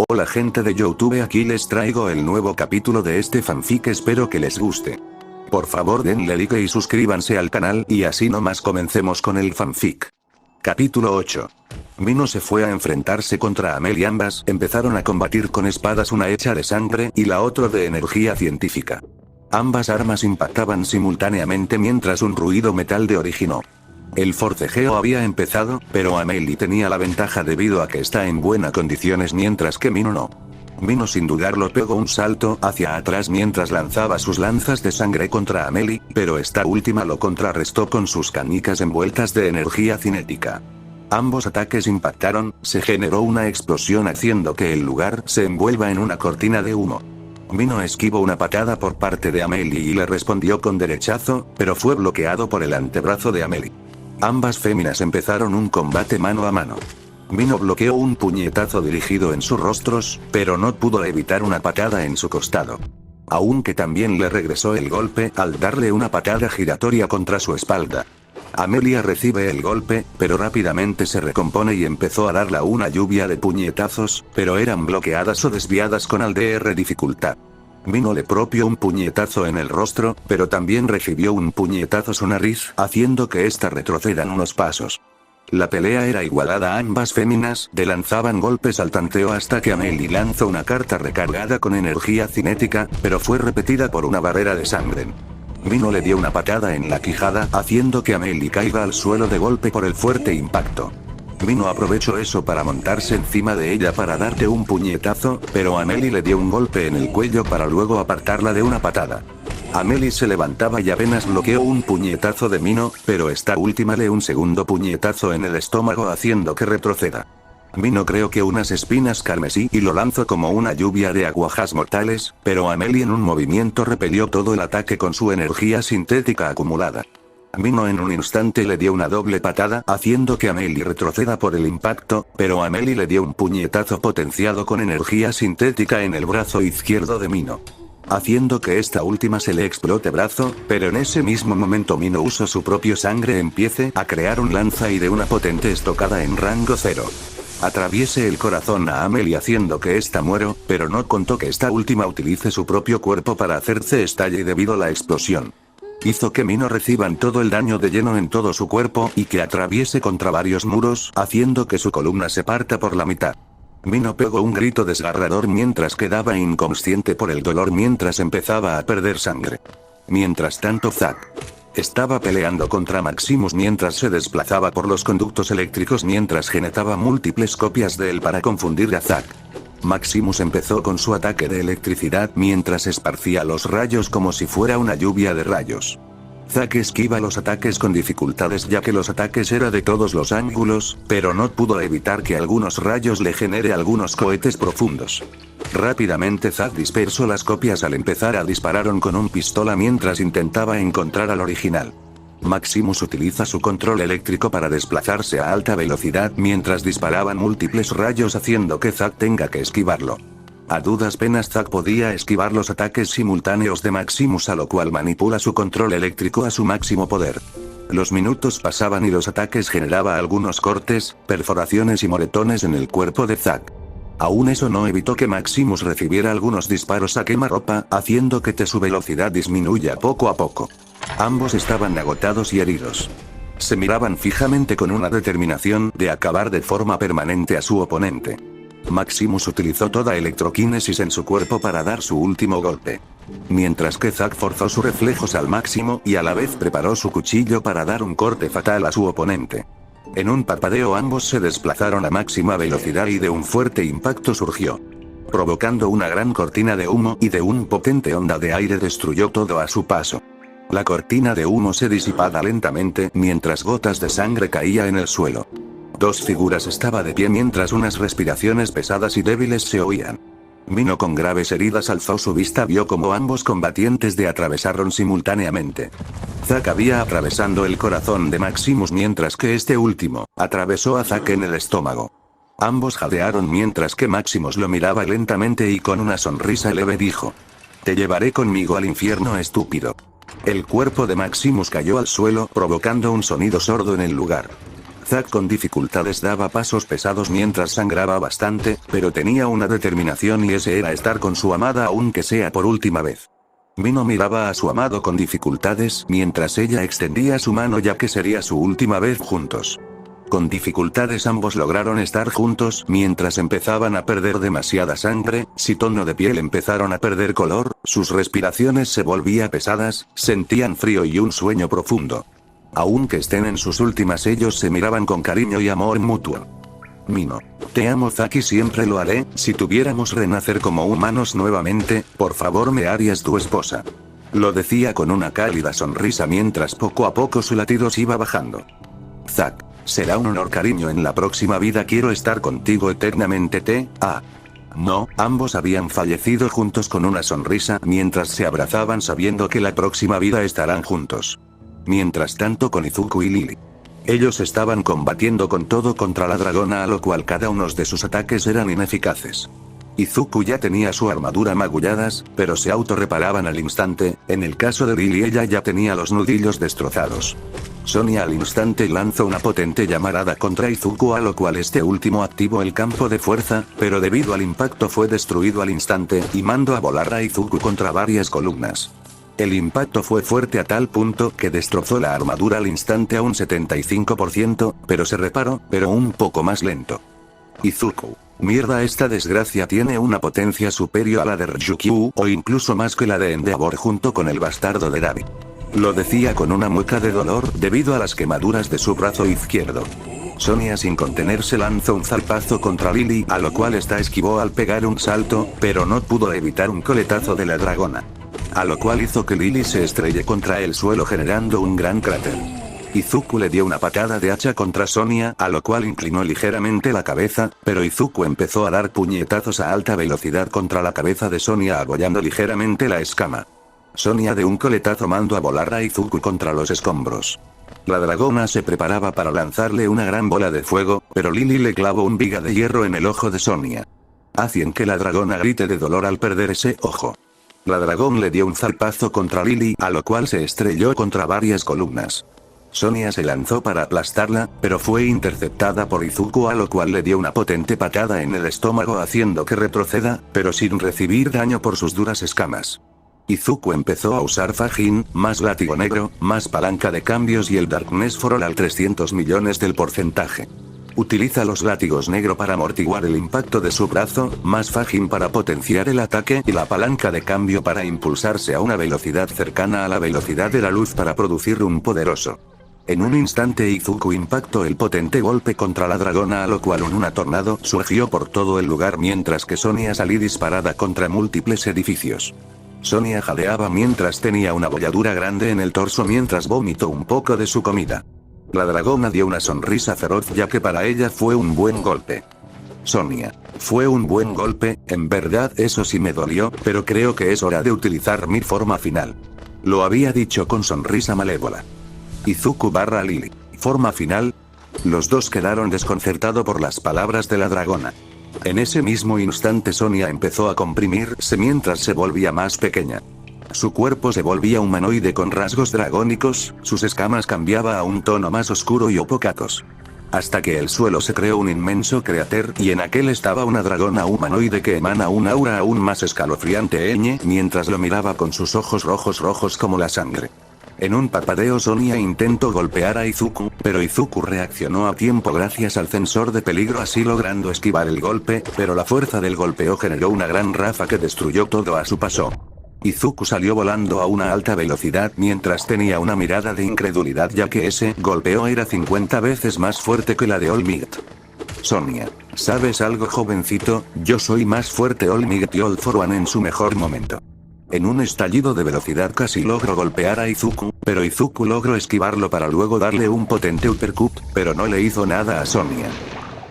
Hola gente de YouTube, aquí les traigo el nuevo capítulo de este fanfic, espero que les guste. Por favor denle like y suscríbanse al canal y así nomás comencemos con el fanfic. Capítulo 8. Mino se fue a enfrentarse contra Amel y ambas empezaron a combatir con espadas, una hecha de sangre y la otra de energía científica. Ambas armas impactaban simultáneamente mientras un ruido metal de originó. El forcejeo había empezado, pero Amelie tenía la ventaja debido a que está en buenas condiciones mientras que Mino no. Mino sin dudarlo pegó un salto hacia atrás mientras lanzaba sus lanzas de sangre contra Amelie, pero esta última lo contrarrestó con sus canicas envueltas de energía cinética. Ambos ataques impactaron, se generó una explosión haciendo que el lugar se envuelva en una cortina de humo. Mino esquivó una patada por parte de Amelie y le respondió con derechazo, pero fue bloqueado por el antebrazo de Amelie. Ambas féminas empezaron un combate mano a mano. Mino bloqueó un puñetazo dirigido en sus rostros, pero no pudo evitar una patada en su costado. Aunque también le regresó el golpe al darle una patada giratoria contra su espalda. Amelia recibe el golpe, pero rápidamente se recompone y empezó a darle una lluvia de puñetazos, pero eran bloqueadas o desviadas con ADR dificultad. Mino le propió un puñetazo en el rostro, pero también recibió un puñetazo su nariz, haciendo que ésta retrocedan unos pasos. La pelea era igualada, ambas féminas le lanzaban golpes al tanteo hasta que Amelie lanzó una carta recargada con energía cinética, pero fue repetida por una barrera de sangre. Mino le dio una patada en la quijada, haciendo que Amelie caiga al suelo de golpe por el fuerte impacto. Mino aprovechó eso para montarse encima de ella para darte un puñetazo, pero Amelie le dio un golpe en el cuello para luego apartarla de una patada. Amelie se levantaba y apenas bloqueó un puñetazo de Mino, pero esta última le dio un segundo puñetazo en el estómago haciendo que retroceda. Mino creó que unas espinas carmesí y lo lanzó como una lluvia de agujas mortales, pero Amelie en un movimiento repelió todo el ataque con su energía sintética acumulada. Mino en un instante le dio una doble patada haciendo que Amelie retroceda por el impacto, pero Amelie le dio un puñetazo potenciado con energía sintética en el brazo izquierdo de Mino. Haciendo que esta última se le explote brazo, pero en ese mismo momento Mino usó su propio sangre empiece a crear un lanza y de una potente estocada en rango 0. Atraviese el corazón a Amelie haciendo que esta muera, pero no contó que esta última utilice su propio cuerpo para hacerse estalle debido a la explosión. Hizo que Mino reciban todo el daño de lleno en todo su cuerpo y que atraviese contra varios muros, haciendo que su columna se parta por la mitad. Mino pegó un grito desgarrador mientras quedaba inconsciente por el dolor mientras empezaba a perder sangre. Mientras tanto Zack estaba peleando contra Maximus mientras se desplazaba por los conductos eléctricos mientras generaba múltiples copias de él para confundir a Zack. Maximus empezó con su ataque de electricidad mientras esparcía los rayos como si fuera una lluvia de rayos. Zack esquiva los ataques con dificultades ya que los ataques eran de todos los ángulos, pero no pudo evitar que algunos rayos le genere algunos cohetes profundos. Rápidamente Zack dispersó las copias al empezar a disparar con un pistola mientras intentaba encontrar al original. Maximus utiliza su control eléctrico para desplazarse a alta velocidad mientras disparaban múltiples rayos haciendo que Zack tenga que esquivarlo. A duras penas Zack podía esquivar los ataques simultáneos de Maximus, a lo cual manipula su control eléctrico a su máximo poder. Los minutos pasaban y los ataques generaba algunos cortes, perforaciones y moretones en el cuerpo de Zack. Aún eso no evitó que Maximus recibiera algunos disparos a quemarropa, haciendo que su velocidad disminuya poco a poco. Ambos estaban agotados y heridos. Se miraban fijamente con una determinación de acabar de forma permanente a su oponente. Maximus utilizó toda electroquinesis en su cuerpo para dar su último golpe. Mientras que Zack forzó sus reflejos al máximo y a la vez preparó su cuchillo para dar un corte fatal a su oponente. En un parpadeo ambos se desplazaron a máxima velocidad y de un fuerte impacto surgió, provocando una gran cortina de humo y de un potente onda de aire destruyó todo a su paso. La cortina de humo se disipaba lentamente mientras gotas de sangre caía en el suelo. Dos figuras estaban de pie mientras unas respiraciones pesadas y débiles se oían. Mino con graves heridas alzó su vista, vio como ambos combatientes de atravesaron simultáneamente. Zack había atravesando el corazón de Maximus mientras que este último atravesó a Zack en el estómago. Ambos jadearon mientras que Maximus lo miraba lentamente y con una sonrisa leve dijo: "Te llevaré conmigo al infierno, estúpido". El cuerpo de Maximus cayó al suelo provocando un sonido sordo en el lugar. Zack con dificultades daba pasos pesados mientras sangraba bastante, pero tenía una determinación y ese era estar con su amada aunque sea por última vez. Mino miraba a su amado con dificultades mientras ella extendía su mano ya que sería su última vez juntos. Con dificultades ambos lograron estar juntos mientras empezaban a perder demasiada sangre, su tono de piel empezaron a perder color, sus respiraciones se volvían pesadas, sentían frío y un sueño profundo. Aunque estén en sus últimas ellos se miraban con cariño y amor mutuo. Mino. Te amo Zack y siempre lo haré, si tuviéramos renacer como humanos nuevamente, por favor me harías tu esposa. Lo decía con una cálida sonrisa mientras poco a poco su latido se iba bajando. Zack. Será un honor cariño en la próxima vida quiero estar contigo eternamente No, ambos habían fallecido juntos con una sonrisa mientras se abrazaban sabiendo que la próxima vida estarán juntos. Mientras tanto con Izuku y Lily. Ellos estaban combatiendo con todo contra la dragona a lo cual cada uno de sus ataques eran ineficaces. Izuku ya tenía su armadura magulladas, pero se autorreparaban al instante, en el caso de Lily ella ya tenía los nudillos destrozados. Sonia al instante lanzó una potente llamarada contra Izuku a lo cual este último activó el campo de fuerza, pero debido al impacto fue destruido al instante y mandó a volar a Izuku contra varias columnas. El impacto fue fuerte a tal punto que destrozó la armadura al instante a un 75%, pero se reparó, pero un poco más lento. Izuku. Mierda esta desgracia tiene una potencia superior a la de Ryukyu o incluso más que la de Endeavor junto con el bastardo de Davi. Lo decía con una mueca de dolor debido a las quemaduras de su brazo izquierdo. Sonia sin contenerse lanzó un zarpazo contra Lily a lo cual esta esquivó al pegar un salto, pero no pudo evitar un coletazo de la dragona. A lo cual hizo que Lily se estrelle contra el suelo generando un gran cráter. Izuku le dio una patada de hacha contra Sonia a lo cual inclinó ligeramente la cabeza, pero Izuku empezó a dar puñetazos a alta velocidad contra la cabeza de Sonia abollando ligeramente la escama. Sonia de un coletazo mandó a volar a Izuku contra los escombros. La dragona se preparaba para lanzarle una gran bola de fuego, pero Lily le clavó un viga de hierro en el ojo de Sonia. Hacían que la dragona grite de dolor al perder ese ojo. La dragón le dio un zarpazo contra Lily a lo cual se estrelló contra varias columnas. Sonia se lanzó para aplastarla, pero fue interceptada por Izuku a lo cual le dio una potente patada en el estómago haciendo que retroceda, pero sin recibir daño por sus duras escamas. Izuku empezó a usar Fajin, más látigo negro, más palanca de cambios y el Darkness for All al 300 millones del porcentaje. Utiliza los látigos negro para amortiguar el impacto de su brazo, más Fajin para potenciar el ataque y la palanca de cambio para impulsarse a una velocidad cercana a la velocidad de la luz para producir un poderoso. En un instante Izuku impactó el potente golpe contra la dragona a lo cual una tornado surgió por todo el lugar mientras que Sonia salía disparada contra múltiples edificios. Sonia jadeaba mientras tenía una bolladura grande en el torso mientras vomitó un poco de su comida. La dragona dio una sonrisa feroz ya que para ella fue un buen golpe. Sonia. Fue un buen golpe, en verdad eso sí me dolió, pero creo que es hora de utilizar mi forma final. Lo había dicho con sonrisa malévola. Izuku / Lily. ¿Forma final? Los dos quedaron desconcertados por las palabras de la dragona. En ese mismo instante Sonia empezó a comprimirse mientras se volvía más pequeña. Su cuerpo se volvía humanoide con rasgos dragónicos, sus escamas cambiaba a un tono más oscuro y opacados. Hasta que el suelo se creó un inmenso cráter y en aquel estaba una dragona humanoide que emana un aura aún más escalofriante mientras lo miraba con sus ojos rojos como la sangre. En un parpadeo Sonia intentó golpear a Izuku, pero Izuku reaccionó a tiempo gracias al sensor de peligro así logrando esquivar el golpe, pero la fuerza del golpeo generó una gran ráfaga que destruyó todo a su paso. Izuku salió volando a una alta velocidad mientras tenía una mirada de incredulidad ya que ese golpeo era 50 veces más fuerte que la de All Might. Sonia. ¿Sabes algo jovencito? Yo soy más fuerte All Might y All for One en su mejor momento. En un estallido de velocidad casi logró golpear a Izuku, pero Izuku logró esquivarlo para luego darle un potente uppercut, pero no le hizo nada a Sonia.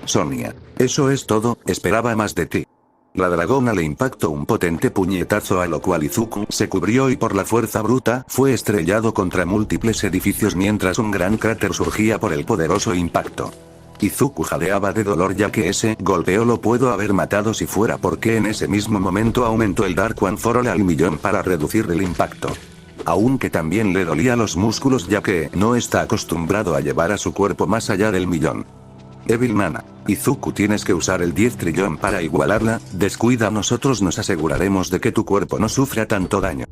Sonia. Eso es todo, esperaba más de ti. La dragona le impactó un potente puñetazo a lo cual Izuku se cubrió y por la fuerza bruta fue estrellado contra múltiples edificios mientras un gran cráter surgía por el poderoso impacto. Izuku jadeaba de dolor ya que ese golpeo lo pudo haber matado si fuera porque en ese mismo momento aumentó el Dark One for All al millón para reducir el impacto. aunque también le dolía los músculos ya que no está acostumbrado a llevar a su cuerpo más allá del 1.000.000. Evil Nana. Izuku, tienes que usar el 10 trillón para igualarla, descuida, nosotros nos aseguraremos de que tu cuerpo no sufra tanto daño.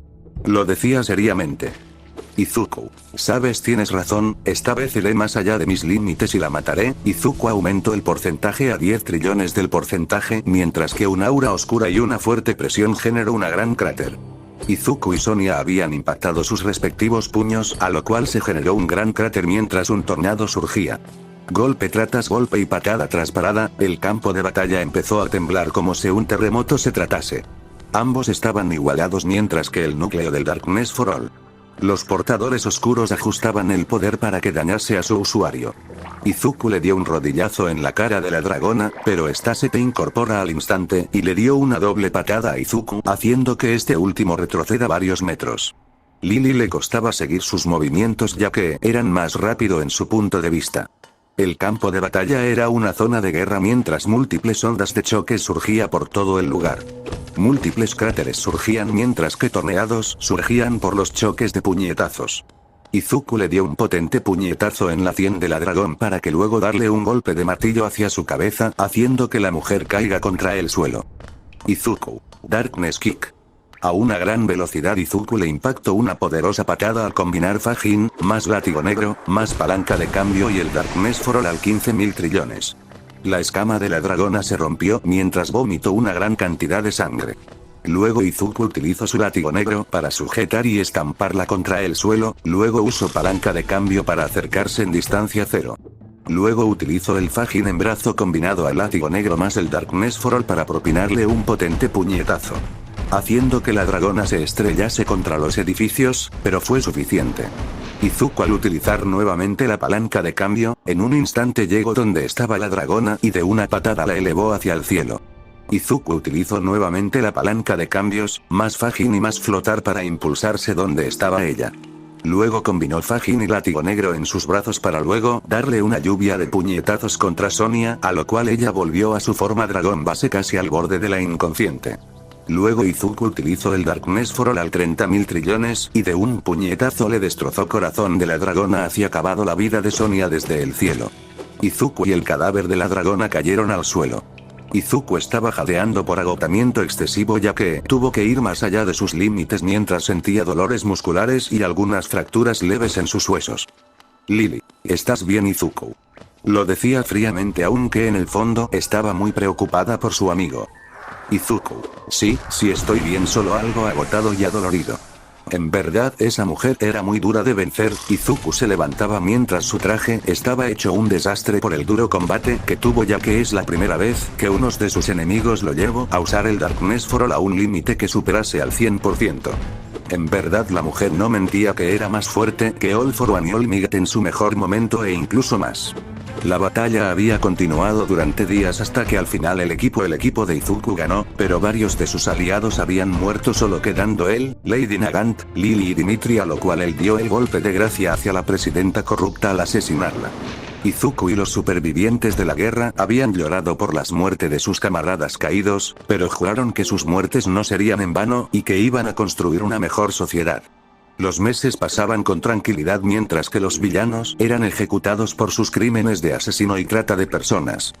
Lo decía seriamente. Izuku, sabes, tienes razón, esta vez iré más allá de mis límites y la mataré. Izuku aumentó el porcentaje a 10 trillones del porcentaje, mientras que una aura oscura y una fuerte presión generó una gran cráter. Izuku y Sonia habían impactado sus respectivos puños, a lo cual se generó un gran cráter mientras un tornado surgía. Golpe tras golpe y patada tras parada, el campo de batalla empezó a temblar como si un terremoto se tratase. Ambos estaban igualados mientras que el núcleo del Darkness for All. Los portadores oscuros ajustaban el poder para que dañase a su usuario. Izuku le dio un rodillazo en la cara de la dragona, pero esta se incorpora al instante y le dio una doble patada a Izuku, haciendo que este último retroceda varios metros. Lily le costaba seguir sus movimientos ya que eran más rápido en su punto de vista. El campo de batalla era una zona de guerra mientras múltiples ondas de choque surgían por todo el lugar. Múltiples cráteres surgían mientras que torneados surgían por los choques de puñetazos. Izuku le dio un potente puñetazo en la sien de la dragón para que luego darle un golpe de martillo hacia su cabeza, haciendo que la mujer caiga contra el suelo. Izuku. Darkness Kick. A una gran velocidad Izuku le impactó una poderosa patada al combinar Fajin, más látigo negro, más palanca de cambio y el Darkness for All al 15.000 trillones. La escama de la dragona se rompió mientras vomitó una gran cantidad de sangre. Luego Izuku utilizó su látigo negro para sujetar y estamparla contra el suelo, luego usó palanca de cambio para acercarse en distancia cero. Luego utilizó el Fajin en brazo combinado al látigo negro más el Darkness for All para propinarle un potente puñetazo, haciendo que la dragona se estrellase contra los edificios, pero fue suficiente. Izuku, al utilizar nuevamente la palanca de cambio, en un instante llegó donde estaba la dragona y de una patada la elevó hacia el cielo. Izuku utilizó nuevamente la palanca de cambios, más Fajin y más flotar para impulsarse donde estaba ella. Luego combinó Fajin y látigo negro en sus brazos para luego darle una lluvia de puñetazos contra Sonia, a lo cual ella volvió a su forma dragón base casi al borde de la inconsciente. Luego Izuku utilizó el Darkness for All al 30.000 trillones y de un puñetazo le destrozó corazón de la dragona hacia acabado la vida de Sonia desde el cielo. Izuku y el cadáver de la dragona cayeron al suelo. Izuku estaba jadeando por agotamiento excesivo ya que tuvo que ir más allá de sus límites mientras sentía dolores musculares y algunas fracturas leves en sus huesos. Lily, ¿estás bien, Izuku? Lo decía fríamente aunque en el fondo estaba muy preocupada por su amigo. Izuku, sí estoy bien, solo algo agotado y adolorido. En verdad esa mujer era muy dura de vencer. Izuku se levantaba mientras su traje estaba hecho un desastre por el duro combate que tuvo ya que es la primera vez que uno de sus enemigos lo llevó a usar el Darkness for All a un límite que superase al 100%. En verdad la mujer no mentía que era más fuerte que All For One y All Might en su mejor momento e incluso más. La batalla había continuado durante días hasta que al final el equipo de Izuku ganó, pero varios de sus aliados habían muerto solo quedando él, Lady Nagant, Lily y Dimitri, a lo cual él dio el golpe de gracia hacia la presidenta corrupta al asesinarla. Izuku y los supervivientes de la guerra habían llorado por las muertes de sus camaradas caídos, pero juraron que sus muertes no serían en vano y que iban a construir una mejor sociedad. Los meses pasaban con tranquilidad mientras que los villanos eran ejecutados por sus crímenes de asesino y trata de personas.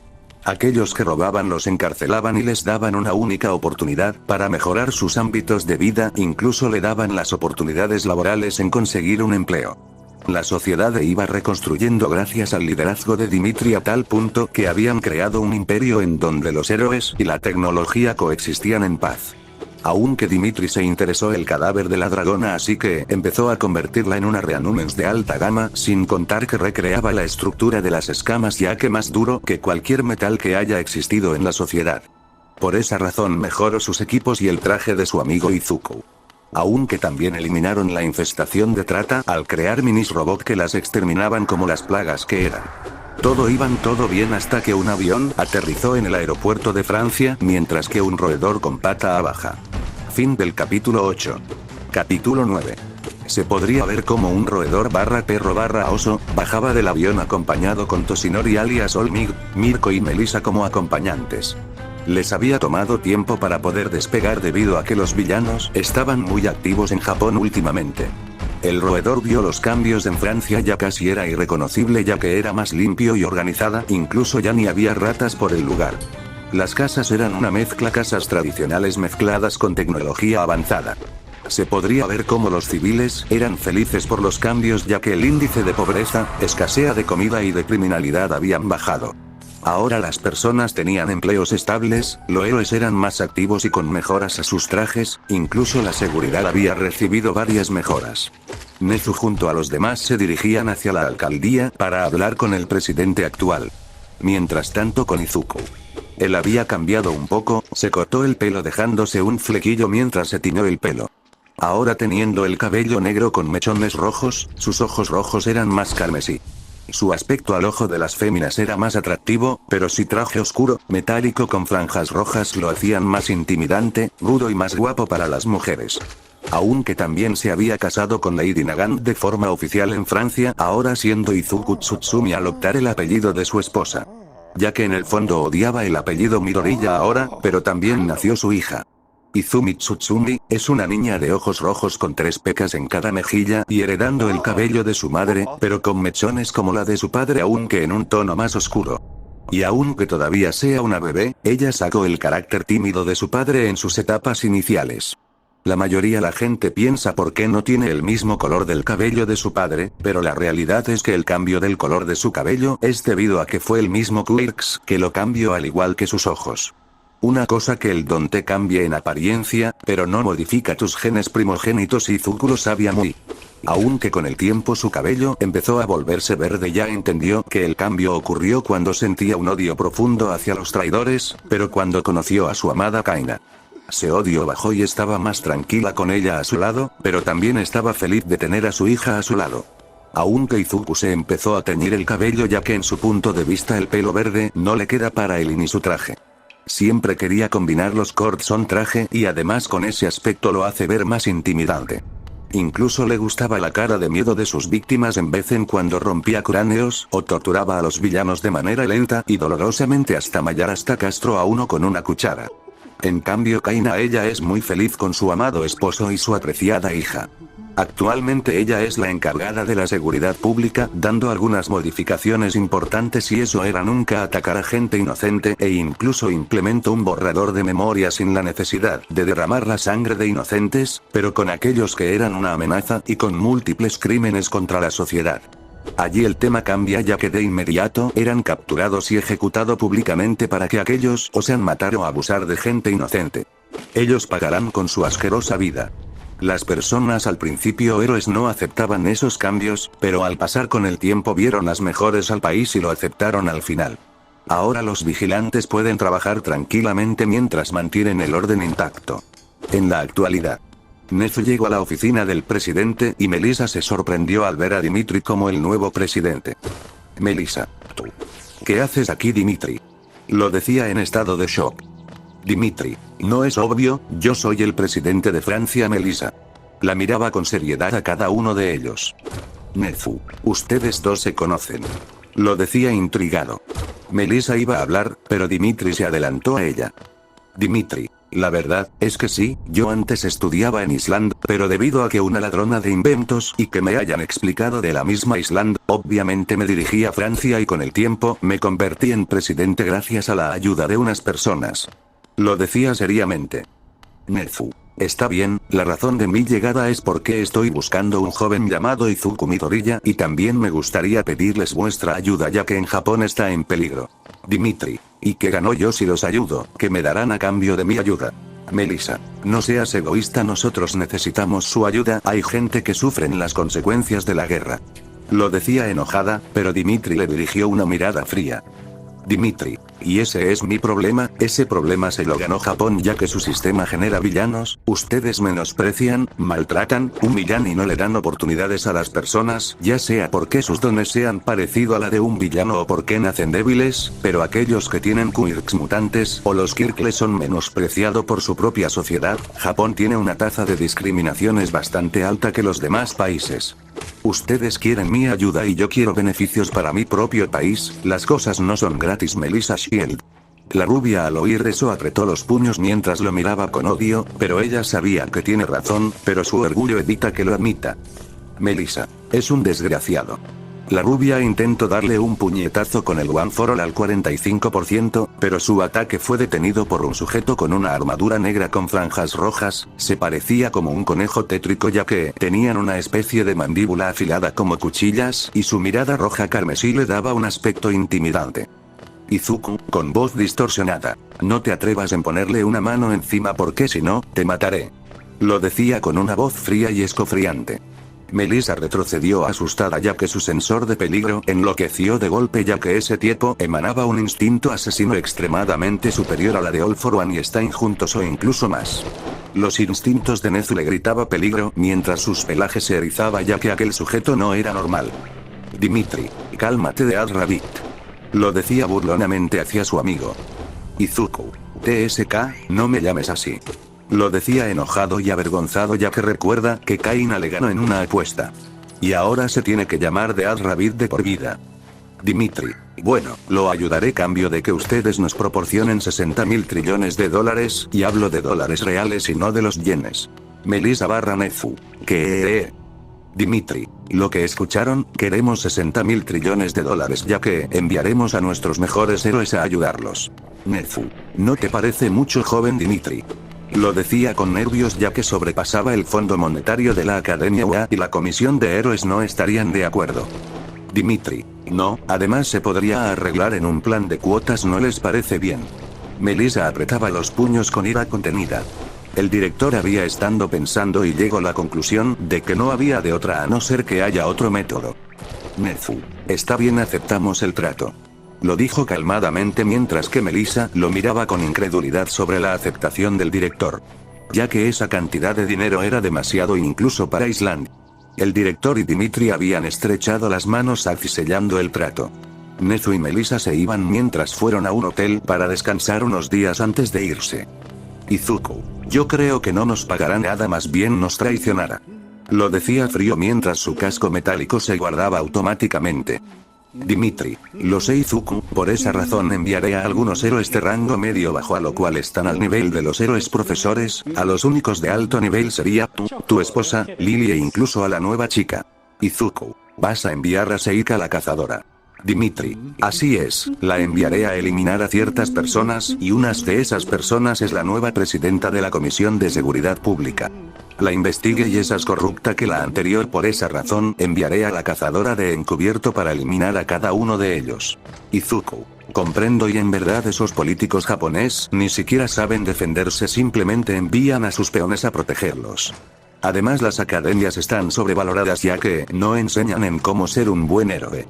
Aquellos que robaban los encarcelaban y les daban una única oportunidad para mejorar sus ámbitos de vida, incluso le daban las oportunidades laborales en conseguir un empleo. La sociedad iba reconstruyendo gracias al liderazgo de Dimitri a tal punto que habían creado un imperio en donde los héroes y la tecnología coexistían en paz. Aunque Dimitri se interesó el cadáver de la dragona, así que empezó a convertirla en una Reanimens de alta gama, sin contar que recreaba la estructura de las escamas ya que más duro que cualquier metal que haya existido en la sociedad. Por esa razón mejoró sus equipos y el traje de su amigo Izuku. Aunque también eliminaron la infestación de trata al crear minis robots que las exterminaban como las plagas que eran. Todo bien hasta que un avión aterrizó en el aeropuerto de Francia mientras que un roedor con pata baja. Fin del capítulo 8. Capítulo 9. Se podría ver como un roedor perro oso bajaba del avión acompañado con Toshinori alias Olmig, Mirko y Melissa como acompañantes. Les había tomado tiempo para poder despegar debido a que los villanos estaban muy activos en Japón últimamente. El roedor vio los cambios en Francia, ya casi era irreconocible ya que era más limpio y organizada, incluso ya ni había ratas por el lugar. Las casas eran una mezcla, casas tradicionales mezcladas con tecnología avanzada. Se podría ver cómo los civiles eran felices por los cambios ya que el índice de pobreza, escasez de comida y de criminalidad habían bajado. Ahora las personas tenían empleos estables, los héroes eran más activos y con mejoras a sus trajes, incluso la seguridad había recibido varias mejoras. Nezu junto a los demás se dirigían hacia la alcaldía para hablar con el presidente actual. Mientras tanto con Izuku. Él había cambiado un poco, se cortó el pelo dejándose un flequillo mientras se tiñó el pelo. Ahora teniendo el cabello negro con mechones rojos, sus ojos rojos eran más carmesí. Su aspecto al ojo de las féminas era más atractivo, pero su traje oscuro, metálico con franjas rojas lo hacían más intimidante, rudo y más guapo para las mujeres. Aunque también se había casado con Lady Nagant de forma oficial en Francia, ahora siendo Izuku Tsutsumi al optar el apellido de su esposa. Ya que en el fondo odiaba el apellido Midoriya ahora, pero también nació su hija. Izumi Tsutsumi, es una niña de ojos rojos con 3 pecas en cada mejilla y heredando el cabello de su madre, pero con mechones como la de su padre aunque en un tono más oscuro. Y aunque todavía sea una bebé, ella sacó el carácter tímido de su padre en sus etapas iniciales. La mayoría la gente piensa por qué no tiene el mismo color del cabello de su padre, pero la realidad es que el cambio del color de su cabello es debido a que fue el mismo Clerks que lo cambió al igual que sus ojos. Una cosa que el don te cambie en apariencia, pero no modifica tus genes primogénitos y Izuku lo sabía muy. Aunque con el tiempo su cabello empezó a volverse verde, ya entendió que el cambio ocurrió cuando sentía un odio profundo hacia los traidores, pero cuando conoció a su amada Kaina. Ese odio bajó y estaba más tranquila con ella a su lado, pero también estaba feliz de tener a su hija a su lado. Aunque Izuku se empezó a teñir el cabello ya que en su punto de vista el pelo verde no le queda para él ni su traje. Siempre quería combinar los cords on traje y además con ese aspecto lo hace ver más intimidante. Incluso le gustaba la cara de miedo de sus víctimas en vez en cuando rompía cráneos o torturaba a los villanos de manera lenta y dolorosamente hasta mallar hasta castró a uno con una cuchara. En cambio Kaina ella es muy feliz con su amado esposo y su apreciada hija. Actualmente ella es la encargada de la seguridad pública, dando algunas modificaciones importantes y eso era nunca atacar a gente inocente e incluso implementó un borrador de memoria sin la necesidad de derramar la sangre de inocentes, pero con aquellos que eran una amenaza y con múltiples crímenes contra la sociedad. Allí el tema cambia ya que de inmediato eran capturados y ejecutados públicamente para que aquellos osan matar o abusar de gente inocente. Ellos pagarán con su asquerosa vida. Las personas al principio héroes no aceptaban esos cambios, pero al pasar con el tiempo vieron las mejores al país y lo aceptaron al final. Ahora los vigilantes pueden trabajar tranquilamente mientras mantienen el orden intacto. En la actualidad, Nezu llegó a la oficina del presidente y Melissa se sorprendió al ver a Dimitri como el nuevo presidente. Melissa, ¿tú qué haces aquí, Dimitri? Lo decía en estado de shock. Dimitri, ¿no es obvio? Yo soy el presidente de Francia. Melissa la miraba con seriedad a cada uno de ellos. Nezu, ustedes dos se conocen. Lo decía intrigado. Melissa iba a hablar, pero Dimitri se adelantó a ella. Dimitri, la verdad es que sí, yo antes estudiaba en Islandia, pero debido a que una ladrona de inventos y que me hayan explicado de la misma Islandia, obviamente me dirigí a Francia y con el tiempo me convertí en presidente gracias a la ayuda de unas personas. Lo decía seriamente. Nezu, está bien, la razón de mi llegada es porque estoy buscando un joven llamado Izuku Midoriya y también me gustaría pedirles vuestra ayuda ya que en Japón está en peligro. Dimitri, ¿y qué gano yo si los ayudo? ¿Qué me darán a cambio de mi ayuda? Melissa, no seas egoísta, nosotros necesitamos su ayuda, hay gente que sufren las consecuencias de la guerra. Lo decía enojada, pero Dimitri le dirigió una mirada fría. Dimitri, y ese es mi problema, ese problema se lo ganó Japón ya que su sistema genera villanos, ustedes menosprecian, maltratan, humillan y no le dan oportunidades a las personas, ya sea porque sus dones sean parecido a la de un villano o porque nacen débiles, pero aquellos que tienen quirks mutantes o los quirkles son menospreciados por su propia sociedad. Japón tiene una tasa de discriminaciones bastante alta que los demás países. Ustedes quieren mi ayuda y yo quiero beneficios para mi propio país, las cosas no son gratis. Melissa Shield. La rubia al oír eso apretó los puños mientras lo miraba con odio, pero ella sabía que tiene razón, pero su orgullo evita que lo admita. Melissa. Es un desgraciado. La rubia intentó darle un puñetazo con el One for All al 45%, pero su ataque fue detenido por un sujeto con una armadura negra con franjas rojas, se parecía como un conejo tétrico ya que tenían una especie de mandíbula afilada como cuchillas y su mirada roja carmesí le daba un aspecto intimidante. Izuku, con voz distorsionada. No te atrevas en ponerle una mano encima porque si no, te mataré. Lo decía con una voz fría y escofriante. Melissa retrocedió asustada ya que su sensor de peligro enloqueció de golpe ya que ese tipo emanaba un instinto asesino extremadamente superior a la de All for One y Stein juntos o incluso más. Los instintos de Nezu le gritaba peligro mientras sus pelajes se erizaba ya que aquel sujeto no era normal. Dimitri, cálmate de Al-Rabbit. Lo decía burlonamente hacia su amigo. Izuku, TSK, no me llames así. Lo decía enojado y avergonzado ya que recuerda que Kaina le ganó en una apuesta. Y ahora se tiene que llamar de Al-Rabbit de por vida. Dimitri, bueno, lo ayudaré cambio de que ustedes nos proporcionen 60.000 trillones de dólares, y hablo de dólares reales y no de los yenes. Melissa barra Nezu, ¿qué? Dimitri, lo que escucharon, queremos 60.000 trillones de dólares ya que enviaremos a nuestros mejores héroes a ayudarlos. Nezu, ¿no te parece mucho joven Dimitri? Lo decía con nervios ya que sobrepasaba el fondo monetario de la Academia UA y la Comisión de Héroes no estarían de acuerdo. Dimitri, no, además se podría arreglar en un plan de cuotas, ¿no les parece bien? Melissa apretaba los puños con ira contenida. El director había estado pensando y llegó a la conclusión de que no había de otra a no ser que haya otro método. Nezu, está bien, aceptamos el trato. Lo dijo calmadamente mientras que Melissa lo miraba con incredulidad sobre la aceptación del director. Ya que esa cantidad de dinero era demasiado incluso para Islandia. El director y Dimitri habían estrechado las manos sellando el trato. Nezu y Melissa se iban mientras fueron a un hotel para descansar unos días antes de irse. Izuku, yo creo que no nos pagará nada, más bien nos traicionará. Lo decía frío mientras su casco metálico se guardaba automáticamente. Dimitri, lo sé Izuku, por esa razón enviaré a algunos héroes de rango medio bajo a lo cual están al nivel de los héroes profesores, a los únicos de alto nivel sería tu esposa, Lily e incluso a la nueva chica. Izuku, vas a enviar a Seika la cazadora. Dimitri, así es, la enviaré a eliminar a ciertas personas y unas de esas personas es la nueva presidenta de la Comisión de Seguridad Pública. La investigue y es más corrupta que la anterior, por esa razón enviaré a la cazadora de encubierto para eliminar a cada uno de ellos. Izuku, comprendo y en verdad esos políticos japonés ni siquiera saben defenderse, simplemente envían a sus peones a protegerlos. Además las academias están sobrevaloradas ya que no enseñan en cómo ser un buen héroe.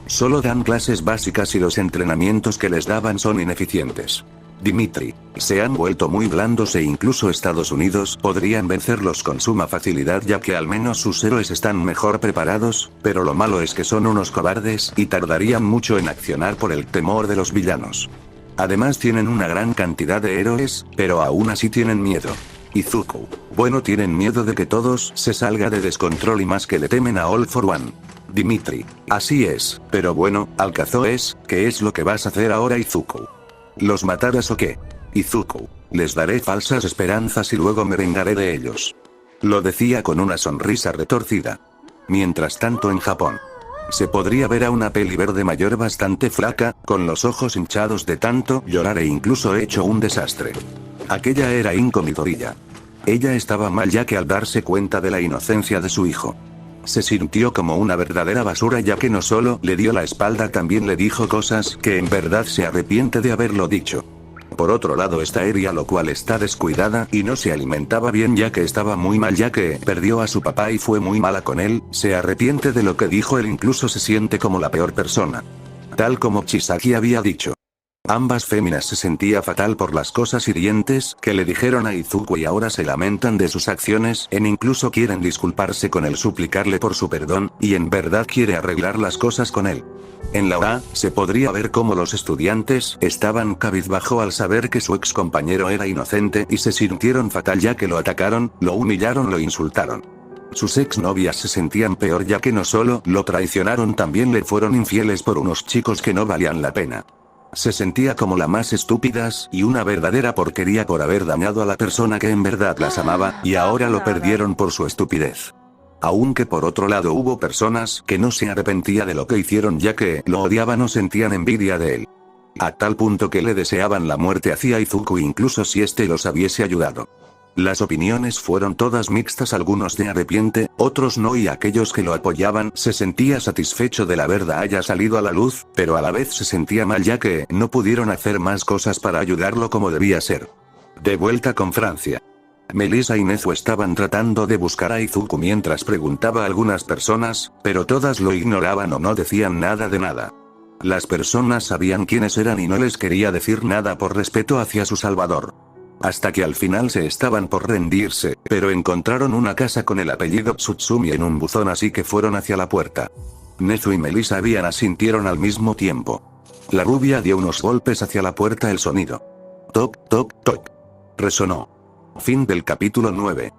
Solo dan clases básicas y los entrenamientos que les daban son ineficientes. Dimitri, se han vuelto muy blandos e incluso Estados Unidos podrían vencerlos con suma facilidad ya que al menos sus héroes están mejor preparados, pero lo malo es que son unos cobardes y tardarían mucho en accionar por el temor de los villanos. Además tienen una gran cantidad de héroes, pero aún así tienen miedo. Izuku, bueno, tienen miedo de que todos se salga de descontrol y más que le temen a All for One. Dimitri, así es, pero bueno, al caso es, ¿qué es lo que vas a hacer ahora Izuku? ¿Los matarás o qué? Izuku, les daré falsas esperanzas y luego me vengaré de ellos. Lo decía con una sonrisa retorcida. Mientras tanto en Japón. Se podría ver a una peli verde mayor bastante flaca, con los ojos hinchados de tanto llorar e incluso hecho un desastre. Aquella era Inko Midoriya. Ella estaba mal ya que al darse cuenta de la inocencia de su hijo. Se sintió como una verdadera basura ya que no solo le dio la espalda, también le dijo cosas que en verdad se arrepiente de haberlo dicho. Por otro lado está Eria, lo cual está descuidada y no se alimentaba bien ya que estaba muy mal ya que perdió a su papá y fue muy mala con él, se arrepiente de lo que dijo él, incluso se siente como la peor persona. Tal como Chisaki había dicho. Ambas féminas se sentía fatal por las cosas hirientes que le dijeron a Izuku y ahora se lamentan de sus acciones incluso quieren disculparse con él, suplicarle por su perdón, y en verdad quiere arreglar las cosas con él. En la UA, se podría ver cómo los estudiantes estaban cabizbajo al saber que su ex compañero era inocente y se sintieron fatal ya que lo atacaron, lo humillaron, lo insultaron. Sus exnovias se sentían peor ya que no solo lo traicionaron, también le fueron infieles por unos chicos que no valían la pena. Se sentía como la más estúpidas y una verdadera porquería por haber dañado a la persona que en verdad las amaba, y ahora lo perdieron por su estupidez. Aunque por otro lado hubo personas que no se arrepentían de lo que hicieron ya que lo odiaban o sentían envidia de él. A tal punto que le deseaban la muerte hacia Izuku incluso si este los hubiese ayudado. Las opiniones fueron todas mixtas, algunos se arrepienten, otros no, y aquellos que lo apoyaban se sentía satisfecho de la verdad haya salido a la luz, pero a la vez se sentía mal ya que no pudieron hacer más cosas para ayudarlo como debía ser. De vuelta con Francia. Melissa y Nezu estaban tratando de buscar a Izuku mientras preguntaba a algunas personas, pero todas lo ignoraban o no decían nada de nada. Las personas sabían quiénes eran y no les quería decir nada por respeto hacia su salvador. Hasta que al final se estaban por rendirse, pero encontraron una casa con el apellido Tsutsumi en un buzón, así que fueron hacia la puerta. Nezu y Melissa asintieron al mismo tiempo. La rubia dio unos golpes hacia la puerta, el sonido. Toc, toc, toc. Resonó. Fin del capítulo 9.